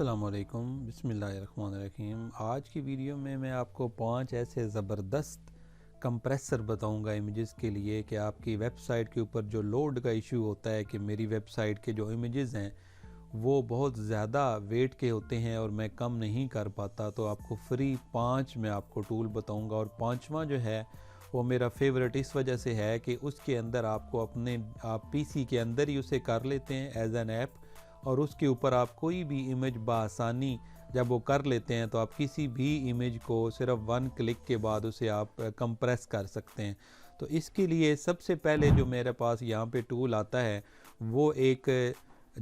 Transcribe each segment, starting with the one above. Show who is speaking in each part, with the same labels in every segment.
Speaker 1: अस्सलामुअलैकुम बिस्मिल्लाहिर्रहमानिर्रहीम। आज की वीडियो में मैं आपको 5 ऐसे ज़बरदस्त कंप्रेसर बताऊंगा इमेजेस के लिए कि आपकी वेबसाइट के ऊपर जो लोड का इशू होता है कि मेरी वेबसाइट के जो इमेजेस हैं वो बहुत ज़्यादा वेट के होते हैं और मैं कम नहीं कर पाता, तो आपको फ्री 5 मैं आपको टूल बताऊंगा। और पांचवा जो है वो मेरा फेवरेट इस वजह से है कि उसके अंदर आपको आप पीसी के अंदर ही उसे कर लेते हैं एज एन ऐप, और उसके ऊपर आप कोई भी इमेज बआसानी जब वो कर लेते हैं तो आप किसी भी इमेज को सिर्फ 1 क्लिक के बाद उसे आप कंप्रेस कर सकते हैं। तो इसके लिए सबसे पहले जो मेरे पास यहाँ पे टूल आता है वो एक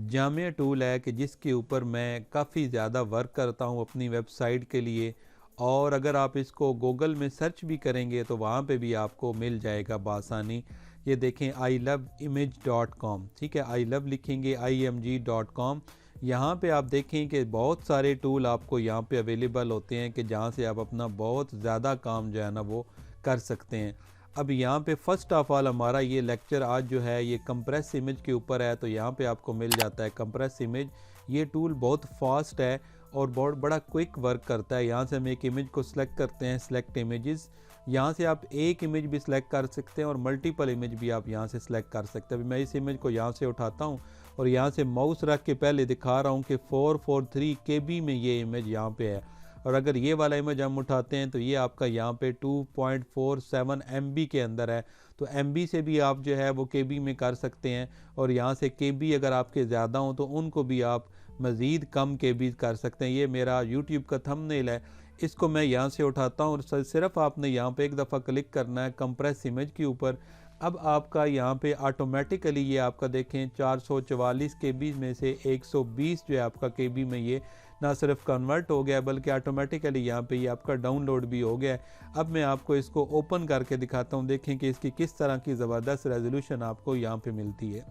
Speaker 1: जामिया टूल है कि जिसके ऊपर मैं काफ़ी ज़्यादा वर्क करता हूँ अपनी वेबसाइट के लिए। और अगर आप इसको गूगल में सर्च भी करेंगे तो वहाँ पे भी आपको मिल जाएगा बआसानी। ये देखें iloveimage.com, ठीक है, आई लव लिखेंगे img.com। यहाँ पे आप देखें कि बहुत सारे टूल आपको यहाँ पे अवेलेबल होते हैं कि जहाँ से आप अपना बहुत ज़्यादा काम जो है ना वो कर सकते हैं। अब यहाँ पे फ़र्स्ट ऑफ ऑल हमारा ये लेक्चर आज जो है ये कंप्रेस इमेज के ऊपर है, तो यहाँ पे आपको मिल जाता है कंप्रेस इमेज। ये टूल बहुत फास्ट है और बहुत बड़ा क्विक वर्क करता है। यहाँ से हम एक इमेज को सिलेक्ट करते हैं, सिलेक्ट इमेजेस। यहाँ से आप एक इमेज भी सिलेक्ट कर सकते हैं और मल्टीपल इमेज भी आप यहाँ से सिलेक्ट कर सकते हैं। अभी मैं इस इमेज को यहाँ से उठाता हूँ और यहाँ से माउस रख के पहले दिखा रहा हूँ कि 443 KB में ये इमेज यहाँ पे है। और अगर ये वाला इमेज हम उठाते हैं तो ये आपका यहाँ पे 2.47 MB के अंदर है। तो MB से भी आप जो है वो KB में कर सकते हैं, और यहाँ से KB अगर आपके ज़्यादा हो तो उनको भी आप मज़ीद कम KB कर सकते हैं। ये मेरा YouTube का थंबनेल है, इसको मैं यहाँ से उठाता हूँ और सिर्फ आपने यहाँ पे एक दफ़ा क्लिक करना है कंप्रेस इमेज के ऊपर। अब आपका यहाँ पे ऑटोमेटिकली ये आपका देखें 444 KB में से 120 जो है आपका KB में ये ना सिर्फ कन्वर्ट हो गया बल्कि ऑटोमेटिकली यहाँ पे ये आपका डाउनलोड भी हो गया है। अब मैं आपको इसको ओपन करके दिखाता हूँ, देखें कि इसकी किस तरह की ज़बरदस्त रेजोल्यूशन आपको यहाँ पे मिलती है।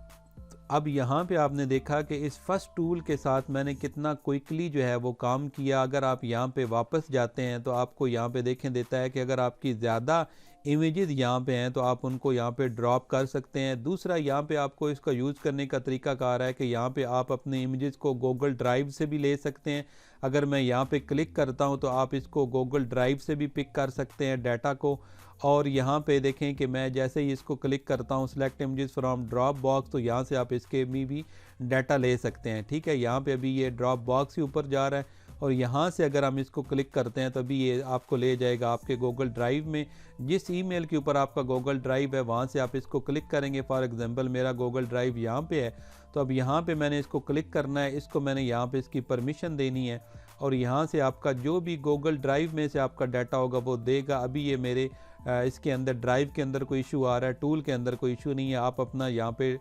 Speaker 1: अब यहाँ पे आपने देखा कि इस फर्स्ट टूल के साथ मैंने कितना क्विकली जो है वो काम किया। अगर आप यहाँ पे वापस जाते हैं तो आपको यहाँ पे देखें देता है कि अगर आपकी ज़्यादा इमेजेस यहाँ पे हैं तो आप उनको यहाँ पे ड्रॉप कर सकते हैं। दूसरा यहाँ पे आपको इसका यूज़ करने का तरीका कहा रहा है कि यहाँ पे आप अपने इमेजेस को गूगल ड्राइव से भी ले सकते हैं। अगर मैं यहाँ पे क्लिक करता हूँ तो आप इसको गूगल ड्राइव से भी पिक कर सकते हैं डाटा को। और यहाँ पे देखें कि मैं जैसे ही इसको क्लिक करता हूँ select images from drop box, तो यहाँ से आप इसके भी डाटा ले सकते हैं। ठीक है, यहाँ पे अभी ये ड्रॉप बॉक्स के ऊपर जा रहा है और यहाँ से अगर हम इसको क्लिक करते हैं तो अभी ये आपको ले जाएगा आपके गूगल ड्राइव में। जिस ईमेल के ऊपर आपका गूगल ड्राइव है वहाँ से आप इसको क्लिक करेंगे। फॉर एग्जांपल मेरा गूगल ड्राइव यहाँ पे है, तो अब यहाँ पे मैंने इसको क्लिक करना है, इसको मैंने यहाँ पे इसकी परमिशन देनी है और यहाँ से आपका जो भी गूगल ड्राइव में से आपका डाटा होगा वो देगा। अभी ये मेरे इसके अंदर ड्राइव के अंदर कोई इशू आ रहा है, टूल के अंदर कोई इशू नहीं है। आप अपना यहाँ पे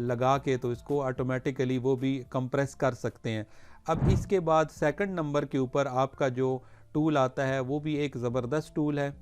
Speaker 1: लगा के तो इसको ऑटोमेटिकली वो भी कंप्रेस कर सकते हैं। अब इसके बाद सेकंड नंबर के ऊपर आपका जो टूल आता है वो भी एक ज़बरदस्त टूल है।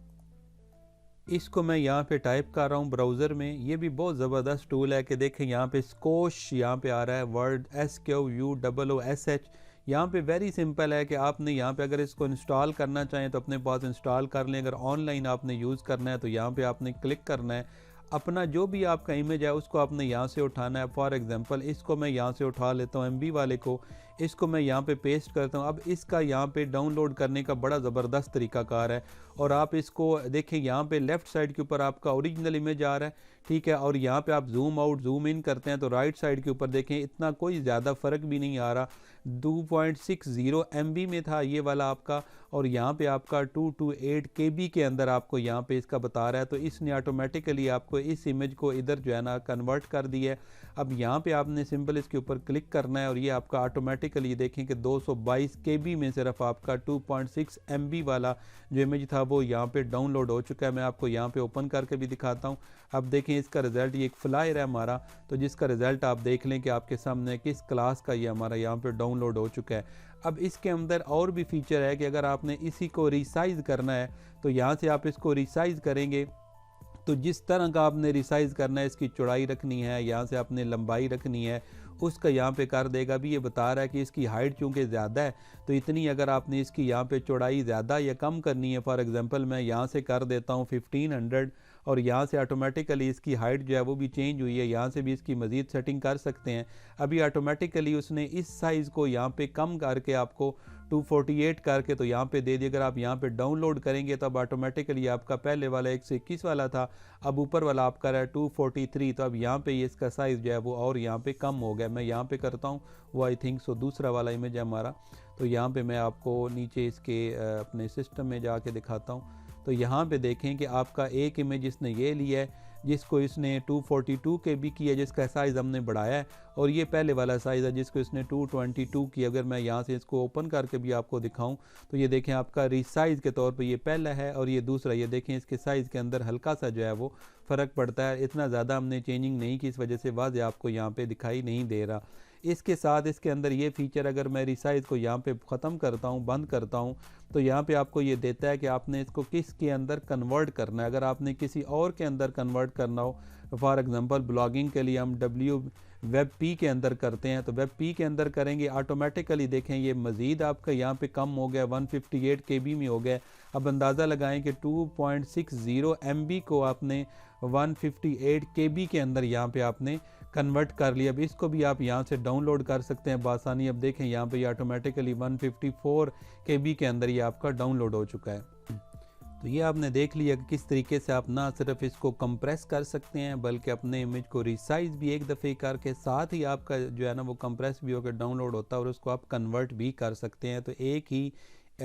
Speaker 1: इसको मैं यहाँ पे टाइप कर रहा हूँ ब्राउज़र में। ये भी बहुत ज़बरदस्त टूल है कि देखें यहाँ पे स्कोश यहाँ पे आ रहा है, वर्ड SQUOOSH। यहाँ पे वेरी सिंपल है कि आपने यहाँ पे अगर इसको इंस्टॉल करना चाहें तो अपने पास इंस्टॉल कर लें। अगर ऑनलाइन आपने यूज़ करना है तो यहाँ पे आपने क्लिक करना है, अपना जो भी आपका इमेज है उसको आपने यहाँ से उठाना है। फॉर एग्जांपल इसको मैं यहाँ से उठा लेता हूँ MB वाले को, इसको मैं यहाँ पे पेस्ट करता हूँ। अब इसका यहाँ पे डाउनलोड करने का बड़ा ज़बरदस्त तरीकाकार है और आप इसको देखें यहाँ पे लेफ़्ट साइड के ऊपर आपका ओरिजिनल इमेज आ रहा है, ठीक है, और यहाँ पे आप जूम आउट जूम इन करते हैं तो राइट साइड के ऊपर देखें इतना कोई ज़्यादा फ़र्क भी नहीं आ रहा। 2.60 MB में था ये वाला आपका, और यहाँ पे आपका 228 KB के अंदर आपको यहाँ पे इसका बता रहा है। तो इसने ऑटोमेटिकली आपको इस इमेज को इधर जो है ना कन्वर्ट कर दिया है। अब यहाँ पे आपने सिंपल इसके ऊपर क्लिक करना है और ये आपका ऑटोमेटिकली देखें कि 222 KB में सिर्फ आपका 2.6 MB वाला जो इमेज था वो यहाँ पे डाउनलोड हो चुका है। मैं आपको यहाँ पे ओपन करके भी दिखाता हूँ। अब देखें इसका रिज़ल्ट, ये एक फ्लायर है हमारा, तो जिसका रिज़ल्ट आप देख लें कि आपके सामने किस क्लास का ये हमारा यहाँ पे डाउनलोड हो चुका है। अब इसके अंदर और भी फीचर है कि अगर आपने इसी को रिसाइज़ करना है तो यहाँ से आप इसको रिसाइज़ करेंगे तो जिस तरह का आपने रिसाइज़ करना है, इसकी चौड़ाई रखनी है, यहाँ से आपने लंबाई रखनी है, उसका यहाँ पे कर देगा। भी ये बता रहा है कि इसकी हाइट चूँकि ज़्यादा है तो इतनी अगर आपने इसकी यहाँ पे चौड़ाई ज़्यादा या कम करनी है, फॉर एग्जांपल मैं यहाँ से कर देता हूँ 1500 और यहाँ से ऑटोमेटिकली इसकी हाइट जो है वो भी चेंज हुई है, यहाँ से भी इसकी मज़ीद सेटिंग कर सकते हैं। अभी ऑटोमेटिकली उसने इस साइज़ को यहाँ पे कम करके आपको 248 करके तो यहाँ पे दे दी। अगर आप यहाँ पे डाउनलोड करेंगे तो अब ऑटोमेटिकली आपका पहले वाला 121 वाला था, अब ऊपर वाला आपका रहा है 243, तो अब यहाँ पे ये इसका साइज़ जो है वो और यहाँ पे कम हो गया। मैं यहाँ पे करता हूँ वो आई थिंक सो दूसरा वाला इमेज है हमारा, तो यहाँ पे मैं आपको नीचे इसके अपने सिस्टम में जाके दिखाता हूँ। तो यहाँ पे देखें कि आपका एक इमेज इसने ये लिया है जिसको इसने 242 KB की है, जिसका साइज़ हमने बढ़ाया है, और ये पहले वाला साइज़ है जिसको इसने 222 की। अगर मैं यहाँ से इसको ओपन करके भी आपको दिखाऊं तो ये देखें आपका रीसाइज़ के तौर पे ये पहला है और ये दूसरा। ये देखें इसके साइज़ के अंदर हल्का सा जो है वो फ़र्क पड़ता है, इतना ज़्यादा हमने चेंजिंग नहीं की, इस वजह से वाज़ेह आपको यहाँ पे दिखाई नहीं दे रहा। इसके साथ इसके अंदर ये फ़ीचर, अगर मैं रिसाइज़ को यहाँ पे ख़त्म करता हूँ, बंद करता हूँ, तो यहाँ पे आपको ये देता है कि आपने इसको किस के अंदर कन्वर्ट करना है। अगर आपने किसी और के अंदर कन्वर्ट करना हो, फॉर एग्ज़ाम्पल ब्लॉगिंग के लिए हम WebP के अंदर करते हैं, तो WebP के अंदर करेंगे ऑटोमेटिकली देखें ये मज़ीद आपका यहाँ पे कम हो गया, 158 KB में हो गया। अब अंदाज़ा लगाएं कि 2.60 MB को आपने 158 KB के अंदर यहाँ पे आपने कन्वर्ट कर लिया। अब इसको भी आप यहाँ से डाउनलोड कर सकते हैं बासानी। अब देखें यहाँ पे ये ऑटोमेटिकली 154 KB के अंदर ये आपका डाउनलोड हो चुका है। तो ये आपने देख लिया कि किस तरीके से आप ना सिर्फ इसको कंप्रेस कर सकते हैं बल्कि अपने इमेज को रिसाइज भी एक दफ़े करके, साथ ही आपका जो है ना वो कंप्रेस भी होकर डाउनलोड होता है और उसको आप कन्वर्ट भी कर सकते हैं। तो एक ही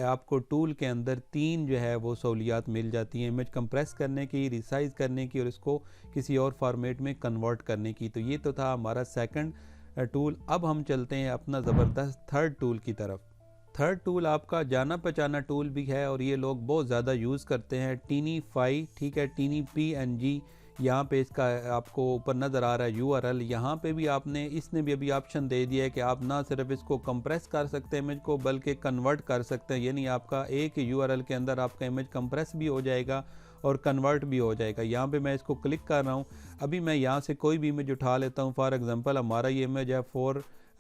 Speaker 1: आपको टूल के अंदर 3 जो है वो सहूलियात मिल जाती हैं, इमेज कंप्रेस करने की, रिसाइज करने की और इसको किसी और फॉर्मेट में कन्वर्ट करने की। तो ये तो था हमारा सेकंड टूल। अब हम चलते हैं अपना ज़बरदस्त थर्ड टूल की तरफ। थर्ड टूल आपका जाना पहचाना टूल भी है और ये लोग बहुत ज़्यादा यूज़ करते हैं, टीनीफाई। ठीक है, TinyPNG, यहाँ पे इसका आपको ऊपर नज़र आ रहा है URL। यहाँ पे भी आपने, इसने भी अभी ऑप्शन दे दिया है कि आप ना सिर्फ इसको कंप्रेस कर सकते हैं इमेज को बल्कि कन्वर्ट कर सकते हैं, यानी आपका एक URL के अंदर आपका इमेज कंप्रेस भी हो जाएगा और कन्वर्ट भी हो जाएगा। यहाँ पे मैं इसको क्लिक कर रहा हूँ। अभी मैं यहाँ से कोई भी इमेज उठा लेता हूँ। फॉर एग्जांपल हमारा ये इमेज है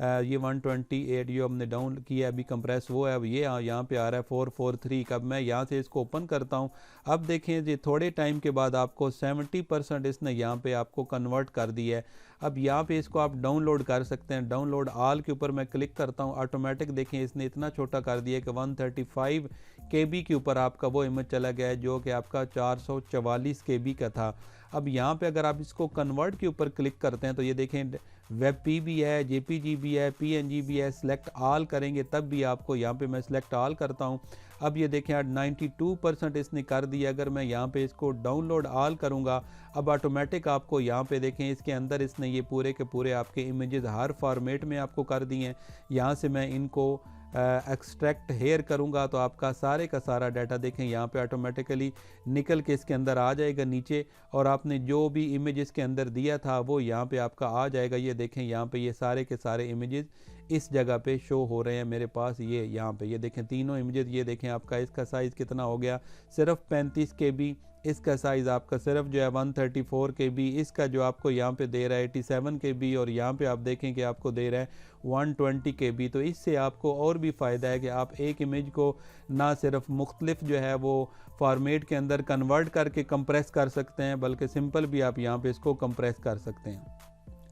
Speaker 1: ये 128 जो हमने डाउन किया अभी कंप्रेस, वो है। अब ये यहाँ पे आ रहा है 443 का। अब मैं यहाँ से इसको ओपन करता हूँ। अब देखें ये थोड़े टाइम के बाद आपको 70% इसने यहाँ पे आपको कन्वर्ट कर दिया है। अब यहाँ पे इसको आप डाउनलोड कर सकते हैं। डाउनलोड ऑल के ऊपर मैं क्लिक करता हूँ, ऑटोमेटिक देखें इसने इतना छोटा कर दिया कि 135 KB के ऊपर आपका वो इमेज चला गया है जो कि आपका 444 KB का था। अब यहाँ पे अगर आप इसको कन्वर्ट के ऊपर क्लिक करते हैं तो ये देखें WebP भी है, JPG भी है, PNG भी है। सिलेक्ट ऑल करेंगे तब भी आपको, यहाँ पे मैं सिलेक्ट ऑल करता हूँ। अब ये देखें 92% इसने कर दिया। अगर मैं यहाँ पे इसको डाउनलोड ऑल करूँगा, अब ऑटोमेटिक आपको यहाँ पे देखें इसके अंदर इसने ये पूरे के पूरे आपके इमेजेस हर फॉर्मेट में आपको कर दिए हैं। यहाँ से मैं इनको एक्सट्रैक्ट हेयर करूँगा तो आपका सारे का सारा डाटा देखें यहाँ पे ऑटोमेटिकली निकल के इसके अंदर आ जाएगा नीचे, और आपने जो भी इमेज इसके अंदर दिया था वो यहाँ पे आपका आ जाएगा। ये देखें यहाँ पे ये सारे के सारे इमेजेस इस जगह पे शो हो रहे हैं मेरे पास। ये यहाँ पे ये देखें तीनों इमेजेस, ये देखें आपका इसका साइज़ कितना हो गया, सिर्फ 35 KB। इसका साइज़ आपका सिर्फ जो है 134 KB। इसका जो आपको यहाँ पे दे रहा है 87 KB, और यहाँ पे आप देखें कि आपको दे रहा है 120 KB। तो इससे आपको और भी फ़ायदा है कि आप एक इमेज को ना सिर्फ मुख्तलिफ जो है वो फॉर्मेट के अंदर कन्वर्ट करके कंप्रेस कर सकते हैं बल्कि सिंपल भी आप यहाँ पे इसको कंप्रेस कर सकते हैं।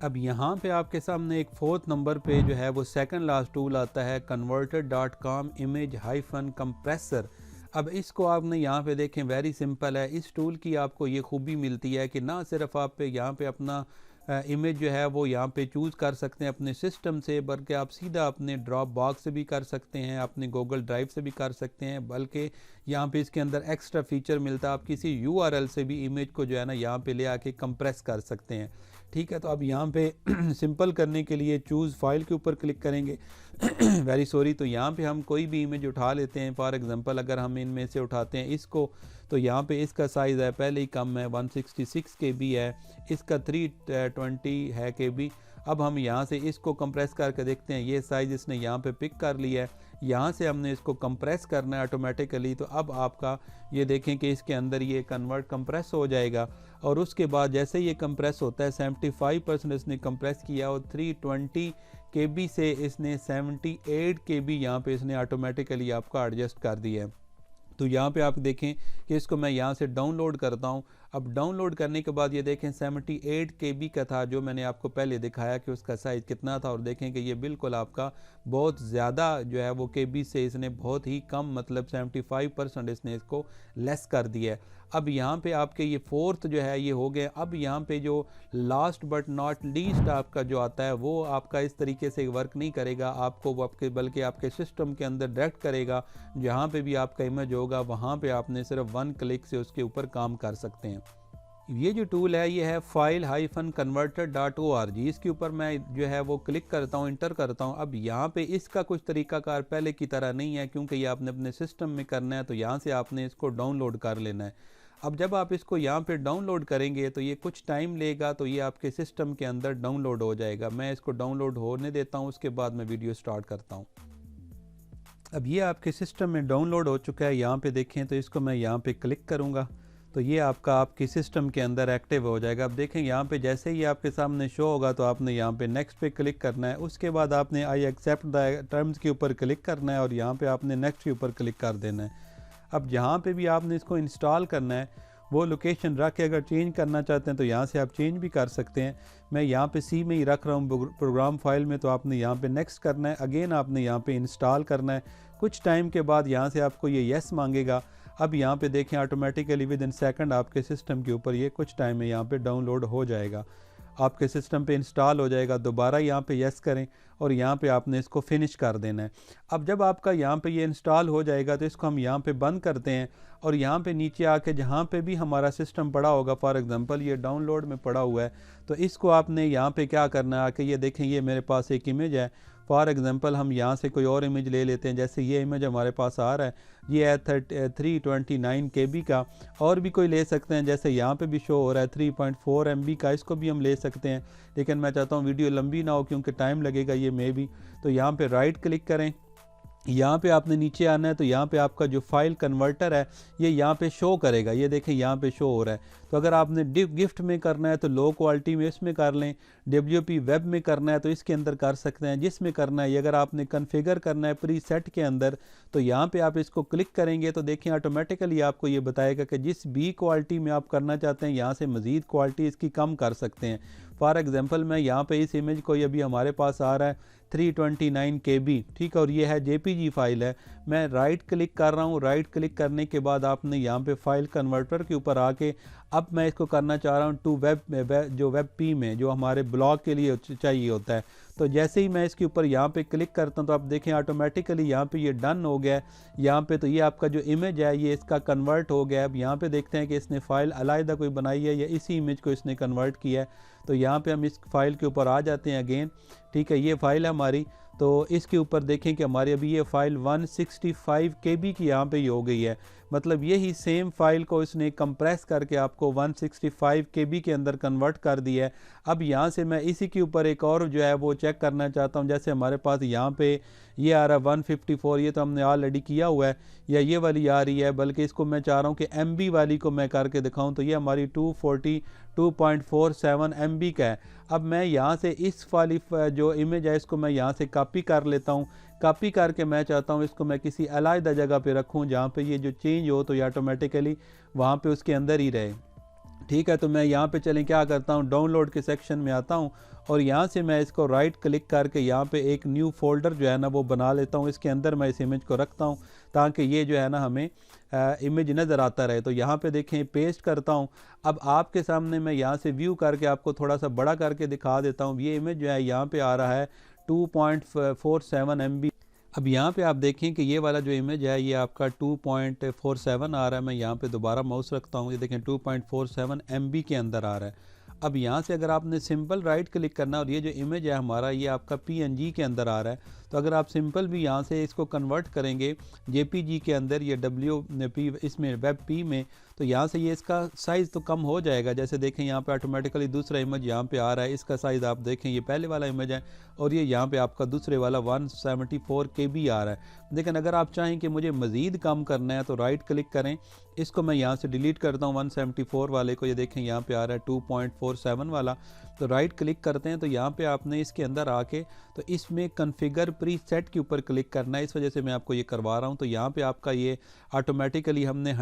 Speaker 1: अब यहाँ पे आपके सामने एक 4th नंबर पे जो है वो सेकंड लास्ट टूल आता है, converter.com image hyphen compressor। अब इसको आपने यहाँ पे देखें वेरी सिंपल है। इस टूल की आपको ये खूबी मिलती है कि ना सिर्फ आप पे यहाँ पे अपना इमेज जो है वो यहाँ पे चूज़ कर सकते हैं अपने सिस्टम से, बल्कि आप सीधा अपने ड्रॉप बॉक्स से भी कर सकते हैं, अपने गूगल ड्राइव से भी कर सकते हैं, बल्कि यहाँ पे इसके अंदर एक्स्ट्रा फीचर मिलता है, आप किसी URL से भी इमेज को जो है ना यहाँ पे ले आके कंप्रेस कर सकते हैं। ठीक है, तो अब यहाँ पे सिंपल करने के लिए चूज़ फाइल के ऊपर क्लिक करेंगे वेरी सॉरी। तो यहाँ पे हम कोई भी इमेज उठा लेते हैं। फॉर एग्जांपल अगर हम इनमें से उठाते हैं इसको, तो यहाँ पे इसका साइज़ है पहले ही कम है, 166 KB है, इसका 320 है KB। अब हम यहाँ से इसको कंप्रेस करके देखते हैं, ये साइज़ इसने यहाँ पे पिक कर लिया है। यहाँ से हमने इसको कंप्रेस करना है ऑटोमेटिकली। तो अब आपका ये देखें कि इसके अंदर ये कंप्रेस हो जाएगा, और उसके बाद जैसे ये कंप्रेस होता है 75% इसने कंप्रेस किया और 320 KB से इसने 78 KB यहाँ पे इसने ऑटोमेटिकली आपका एडजस्ट कर दिया है। तो यहाँ पे आप देखें कि इसको मैं यहाँ से डाउनलोड करता हूँ। अब डाउनलोड करने के बाद ये देखें 78 KB का था जो मैंने आपको पहले दिखाया कि उसका साइज़ कितना था, और देखें कि ये बिल्कुल आपका बहुत ज़्यादा जो है वो KB से इसने बहुत ही कम, मतलब 75% इसने इसको लेस कर दिया है। अब यहाँ पे आपके ये फोर्थ जो है ये हो गया। अब यहाँ पे जो लास्ट बट नॉट लीस्ट आपका जो आता है वो आपका इस तरीके से वर्क नहीं करेगा, आपको वो आपके बल्कि आपके सिस्टम के अंदर डायरेक्ट करेगा। जहाँ पे भी आपका इमेज होगा वहाँ पे आपने सिर्फ 1 क्लिक से उसके ऊपर काम कर सकते हैं। ये जो टूल है ये है file-converter.org। इसके ऊपर मैं जो है वो क्लिक करता हूँ, इंटर करता हूँ। अब यहाँ पे इसका कुछ तरीकाकार पहले की तरह नहीं है, क्योंकि ये आपने अपने सिस्टम में करना है, तो यहाँ से आपने इसको डाउनलोड कर लेना है। अब जब आप इसको यहाँ पे डाउनलोड करेंगे तो ये कुछ टाइम लेगा, तो ये आपके सिस्टम के अंदर डाउनलोड हो जाएगा। मैं इसको डाउनलोड होने देता हूँ, उसके बाद मैं वीडियो स्टार्ट करता हूँ। अब ये आपके सिस्टम में डाउनलोड हो चुका है। यहाँ पे देखें तो इसको मैं यहाँ पे क्लिक करूँगा तो ये आपके सिस्टम के अंदर एक्टिव हो जाएगा। अब देखें यहाँ पे जैसे ही आपके सामने शो होगा तो आपने यहाँ पे नेक्स्ट पे क्लिक करना है। उसके बाद आपने आई एक्सेप्ट द टर्म्स के ऊपर क्लिक करना है और यहाँ पे आपने नेक्स्ट के ऊपर क्लिक कर देना है। अब जहाँ पे भी आपने इसको इंस्टॉल करना है वो लोकेशन रख के अगर चेंज करना चाहते हैं तो यहाँ से आप चेंज भी कर सकते हैं। मैं यहाँ पे सी में ही रख रहा हूँ प्रोग्राम फाइल में, तो आपने यहाँ पे नेक्स्ट करना है। अगेन आपने यहाँ पे इंस्टॉल करना है। कुछ टाइम के बाद यहाँ से आपको ये येस मांगेगा। अब यहाँ पे देखें ऑटोमेटिकली विद इन सेकंड आपके सिस्टम के ऊपर ये कुछ टाइम में यहाँ पे डाउनलोड हो जाएगा, आपके सिस्टम पे इंस्टॉल हो जाएगा। दोबारा यहाँ पे यस करें और यहाँ पे आपने इसको फिनिश कर देना है। अब जब आपका यहाँ पे ये इंस्टॉल हो जाएगा तो इसको हम यहाँ पे बंद करते हैं और यहाँ पे नीचे आके जहाँ पे भी हमारा सिस्टम पड़ा होगा, फॉर एग्जांपल ये डाउनलोड में पड़ा हुआ है, तो इसको आपने यहाँ पे क्या करना है, आके ये देखें ये मेरे पास एक इमेज है। फॉर एग्जांपल हम यहाँ से कोई और इमेज ले लेते हैं, जैसे ये इमेज हमारे पास आ रहा है, ये है 329 KB का। और भी कोई ले सकते हैं, जैसे यहाँ पे भी शो हो रहा है 3.4 MB का, इसको भी हम ले सकते हैं। लेकिन मैं चाहता हूँ वीडियो लंबी ना हो क्योंकि टाइम लगेगा ये में भी। तो यहाँ पे राइट क्लिक करें, यहाँ पे आपने नीचे आना है, तो यहाँ पे आपका जो फाइल कन्वर्टर है ये यहाँ पे शो करेगा। ये देखें यहाँ पे शो हो रहा है। तो अगर आपने गिफ्ट में करना है तो लो क्वालिटी में इसमें कर लें, WP वेब में करना है तो इसके अंदर कर सकते हैं, जिसमें करना है। अगर आपने कन्फिगर करना है प्री सेट के अंदर तो यहाँ पे आप इसको क्लिक करेंगे तो देखें ऑटोमेटिकली आपको ये बताएगा कि जिस भी क्वालिटी में आप करना चाहते हैं यहाँ से मज़ीद क्वालिटी इसकी कम कर सकते हैं। फॉर एग्जांपल मैं यहाँ पे इस इमेज को अभी हमारे पास आ रहा है 329 KB, ठीक है, और ये है JPG फाइल है। मैं राइट क्लिक कर रहा हूँ। राइट क्लिक करने के बाद आपने यहाँ पे फाइल कन्वर्टर के ऊपर आके अब मैं इसको करना चाह रहा हूँ टू जो वेब पी में, जो हमारे ब्लॉग के लिए चाहिए होता है। तो जैसे ही मैं इसके ऊपर यहाँ पे क्लिक करता हूँ तो आप देखें ऑटोमेटिकली यहाँ पे ये डन हो गया है। यहाँ पे तो ये आपका जो इमेज है ये इसका कन्वर्ट हो गया है। अब यहाँ पे देखते हैं कि इसने फ़ाइल अलग कोई बनाई है या इसी इमेज को इसने कन्वर्ट किया है। तो यहाँ पे हम इस फाइल के ऊपर आ जाते हैं अगेन, ठीक है, ये फ़ाइल है हमारी। तो इसके ऊपर देखें कि हमारी अभी ये फ़ाइल 165 KB की यहाँ पे ही हो गई है। मतलब यही सेम फाइल को इसने कंप्रेस करके आपको 165 KB के अंदर कन्वर्ट कर दिया है। अब यहाँ से मैं इसी के ऊपर एक और जो है वो चेक करना चाहता हूँ। जैसे हमारे पास यहाँ पे ये आ रहा है 154, ये तो हमने ऑलरेडी किया हुआ है, या ये वाली आ रही है, बल्कि इसको मैं चाह रहा हूँ कि MB वाली को मैं करके दिखाऊँ। तो ये हमारी 242.47 MB का है। अब मैं यहाँ से इस वाली जो इमेज है इसको मैं यहाँ से कॉपी कर लेता हूँ। कॉपी करके मैं चाहता हूँ इसको मैं किसी अलग जगह पे रखूँ जहाँ पे ये जो चेंज हो तो ये ऑटोमेटिकली वहाँ पे उसके अंदर ही रहे, ठीक है। तो मैं यहाँ पे चलें क्या करता हूँ, डाउनलोड के सेक्शन में आता हूँ और यहाँ से मैं इसको राइट क्लिक करके यहाँ पे एक न्यू फोल्डर जो है ना वो बना लेता हूँ। इसके अंदर मैं इस इमेज को रखता हूँ ताकि ये जो है ना हमें इमेज नज़र आता रहे। तो यहाँ पे देखें पेस्ट करता हूँ। अब आपके सामने मैं यहाँ से व्यू करके आपको थोड़ा सा बड़ा करके दिखा देता हूँ। ये इमेज जो है यहाँ पे आ रहा है 2.47 MB। अब यहाँ पे आप देखें कि ये वाला जो इमेज है ये आपका 2.47 आ रहा है। मैं यहाँ पे दोबारा माउस रखता हूँ, ये देखें 2.47 MB के अंदर आ रहा है। अब यहाँ से अगर आपने सिंपल राइट क्लिक करना और ये जो इमेज है हमारा ये आपका PNG के अंदर आ रहा है, तो अगर आप सिंपल भी यहाँ से इसको कन्वर्ट करेंगे JPG के अंदर या WP इसमें वेब पी में, तो यहाँ से ये इसका साइज़ तो कम हो जाएगा। जैसे देखें यहाँ पे ऑटोमेटिकली दूसरा इमेज यहाँ पे आ रहा है, इसका साइज़ आप देखें ये पहले वाला इमेज है और ये यहाँ पे आपका दूसरे वाला 174 KB आ रहा है। लेकिन अगर आप चाहें कि मुझे मज़ीद कम करना है तो राइट क्लिक करें, इसको मैं यहाँ से डिलीट करता हूँ 174 वाले को। ये देखें यहाँ पे आ रहा है 2.47 वाला। तो राइट क्लिक करते हैं तो यहाँ पे आपने इसके अंदर आके तो इसमें कॉन्फ़िगर प्री सेट के ऊपर क्लिक करना है, इस वजह से मैं आपको ये करवा रहा हूँ। तो यहाँ पे आपका ये ऑटोमेटिकली हमने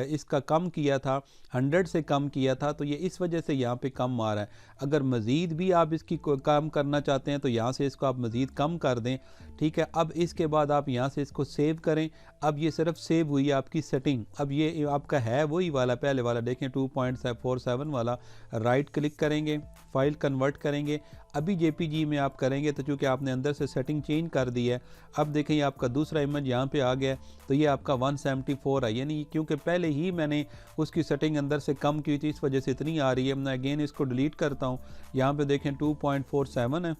Speaker 1: इसका कम किया था, 100 से कम किया था, तो ये इस वजह से यहाँ पे कम आ रहा है। अगर मज़ीद भी आप इसकी कम करना चाहते हैं तो यहाँ से इसको आप मज़ीद कम कर दें, ठीक है। अब इसके बाद आप यहाँ से इसको सेव करें। अब ये सिर्फ सेव हुई है आपकी सेटिंग। अब ये आपका है वही वाला पहले वाला, देखें 2.47 वाला। राइट क्लिक करेंगे, फाइल कन्वर्ट करेंगे। अभी जेपीजी में आप करेंगे तो चूँकि आपने अंदर से सेटिंग चेंज कर दी है, अब देखें ये आपका दूसरा इमेज यहाँ पे आ गया। तो ये आपका 174 है, यानी क्योंकि पहले ही मैंने उसकी सेटिंग अंदर से कम की थी, इस वजह से इतनी आ रही है। मैं अगेन इसको डिलीट करता हूँ। यहाँ पे देखें 2.47 है।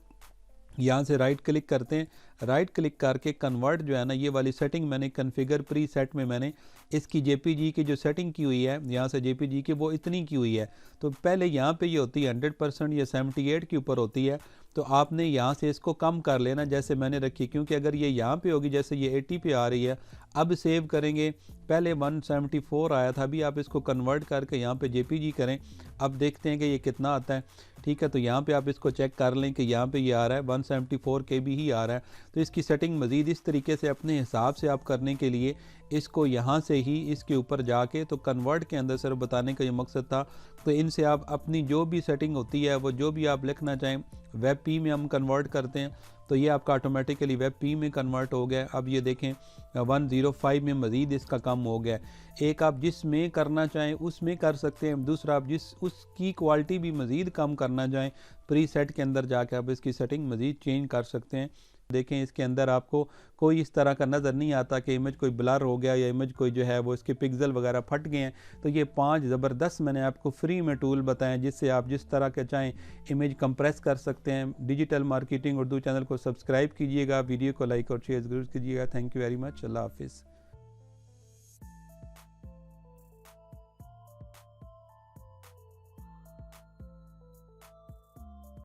Speaker 1: यहाँ से राइट क्लिक करते हैं, राइट क्लिक करके कन्वर्ट जो है ना, ये वाली सेटिंग मैंने कॉन्फ़िगर प्री सेट में मैंने इसकी जेपीजी की जो सेटिंग की हुई है यहाँ से जेपीजी की, वो इतनी की हुई है। तो पहले यहाँ पे ये होती है 100% या 78 के ऊपर होती है, तो आपने यहाँ से इसको कम कर लेना जैसे मैंने रखी, क्योंकि अगर ये यहाँ पे होगी, जैसे ये 80 पे आ रही है। अब सेव करेंगे, पहले 174 आया था, अभी आप इसको कन्वर्ट करके यहाँ पे जेपीजी करें। अब देखते हैं कि ये कितना आता है, ठीक है। तो यहाँ पे आप इसको चेक कर लें कि यहाँ पे ये आ रहा है 174 KB ही आ रहा है। तो इसकी सेटिंग मज़ीद इस तरीके से अपने हिसाब से आप करने के लिए इसको यहाँ से ही इसके ऊपर जाके, तो कन्वर्ट के अंदर सिर्फ बताने का ये मकसद था। तो इनसे आप अपनी जो भी सेटिंग होती है, वो जो भी आप लिखना चाहें, वेब पी में हम कन्वर्ट करते हैं, तो ये आपका ऑटोमेटिकली वेब पी में कन्वर्ट हो गया। अब ये देखें 105 में मज़ीद इसका कम हो गया। एक आप जिस में करना चाहें उसमें कर सकते हैं, दूसरा आप जिस उसकी क्वालिटी भी मज़ीद कम करना चाहें, प्री सेट के अंदर जाके आप इसकी सेटिंग मज़ीद चेंज कर सकते हैं। देखें इसके अंदर आपको कोई इस तरह का नज़र नहीं आता कि इमेज कोई ब्लर हो गया या इमेज कोई जो है वो इसके पिक्सल वगैरह फट गए हैं। तो ये 5 ज़बरदस्त मैंने आपको फ्री में टूल बताएं, जिससे आप जिस तरह के चाहें इमेज कंप्रेस कर सकते हैं। डिजिटल मार्केटिंग उर्दू चैनल को सब्सक्राइब कीजिएगा, वीडियो को लाइक और शेयर ज़रूर कीजिएगा। Thank you very much. अल्लाह हाफिज़।